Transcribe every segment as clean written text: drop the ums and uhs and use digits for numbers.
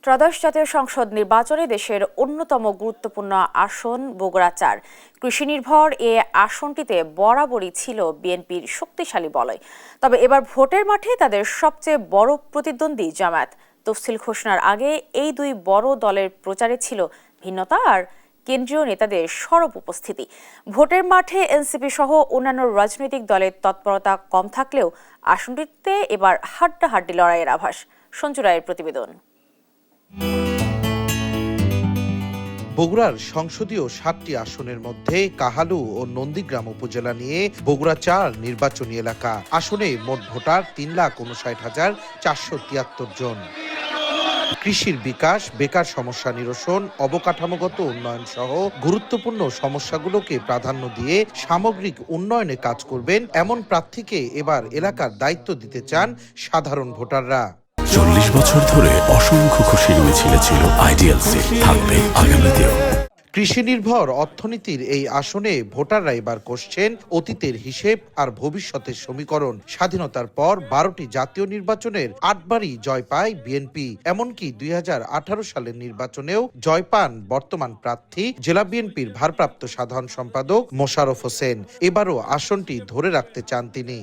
ত্রয়োদশ জাতীয় সংসদ নির্বাচনে দেশের অন্যতম গুরুত্বপূর্ণ আসন বগুড়া-৪। কৃষি নির্ভর এ আসনটিতে বরাবরই ছিল বিএনপির শক্তিশালী বলয়। তবে এবার ভোটের মাঠে তাদের সবচেয়ে বড় প্রতিদ্বন্দ্বী জামায়াত। তফসিল ঘোষণার আগে এই দুই বড় দলের প্রচারে ছিল ভিন্নতা আর কেন্দ্রীয় নেতাদের সরব উপস্থিতি। ভোটের মাঠে এনসিপি সহ অন্যান্য রাজনৈতিক দলের তৎপরতা কম থাকলেও আসনটিতে এবার হাড্ডাহাড্ডি লড়াইয়ের আভাস। সঞ্জু রায়ের প্রতিবেদন। বগুড়ার সংসদীয় ৭টি আসনের মধ্যে কাহালু ও নন্দীগ্রাম উপজেলা নিয়ে বগুড়া-৪ নির্বাচনী এলাকা। আসনে মোট ভোটার ৩,৫৯,৪৭৩ জন। কৃষির বিকাশ, বেকার সমস্যা নিরসন, অবকাঠামোগত উন্নয়ন সহ গুরুত্বপূর্ণ সমস্যাগুলোকে প্রাধান্য দিয়ে সামগ্রিক উন্নয়নে কাজ করবেন এমন প্রার্থীকে এবার এলাকার দায়িত্ব দিতে চান সাধারণ ভোটাররা। ৪০ বছর ধরে অসংখ্য খুশির মিছিলে ছিল আইডিয়ালসে, থাকবে আগামীতেও। কৃষি নির্ভর অর্থনীতির এই আসনে ভোটাররা এবার কষছেন অতীতের হিসেব আর ভবিষ্যতের সমীকরণ। স্বাধীনতার পর ১২টি জাতীয় নির্বাচনের ৮বারই জয় পায় বিএনপি। এমনকি ২০১৮ সালের নির্বাচনেও জয় পান বর্তমান প্রার্থী জেলা বিএনপির ভারপ্রাপ্ত সাধারণ সম্পাদক মোশাররফ হোসেন। এবারও আসনটি ধরে রাখতে চান তিনি।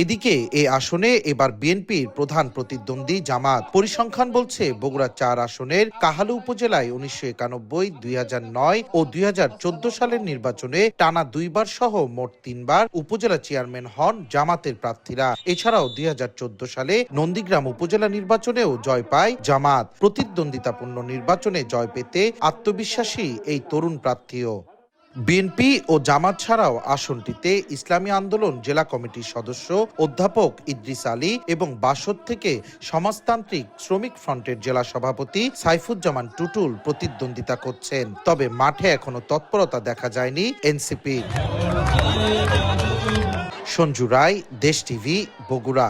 এদিকে এই আসনে এবার বিএনপির প্রধান প্রতিদ্বন্দ্বী জামাত। পরিসংখ্যান বলছে বগুড়া-৪ আসনের কাহালু উপজেলায় ১৯৯১, ২০০৯ ও ২০১৪ সালের নির্বাচনে টানা ২বার সহ মোট ৩বার উপজেলা চেয়ারম্যান হন জামাতের প্রার্থীরা। এছাড়াও ২০১৪ সালে নন্দীগ্রাম উপজেলা নির্বাচনেও জয় পায় জামাত। প্রতিদ্বন্দ্বিতাপূর্ণ নির্বাচনে জয় পেতে আত্মবিশ্বাসী এই তরুণ প্রার্থীও। বিএনপি ও জামাত ছাড়াও আসনটিতে ইসলামী আন্দোলন জেলা কমিটির সদস্য অধ্যাপক ইদ্রিস আলী এবং বাসদ থেকে সমাজতান্ত্রিক শ্রমিক ফ্রন্টের জেলা সভাপতি সাইফুজ্জামান টুটুল প্রতিদ্বন্দ্বিতা করছেন। তবে মাঠে এখনো তৎপরতা দেখা যায়নি এনসিপি। সঞ্জু রায়, দেশ টিভি, বগুড়া।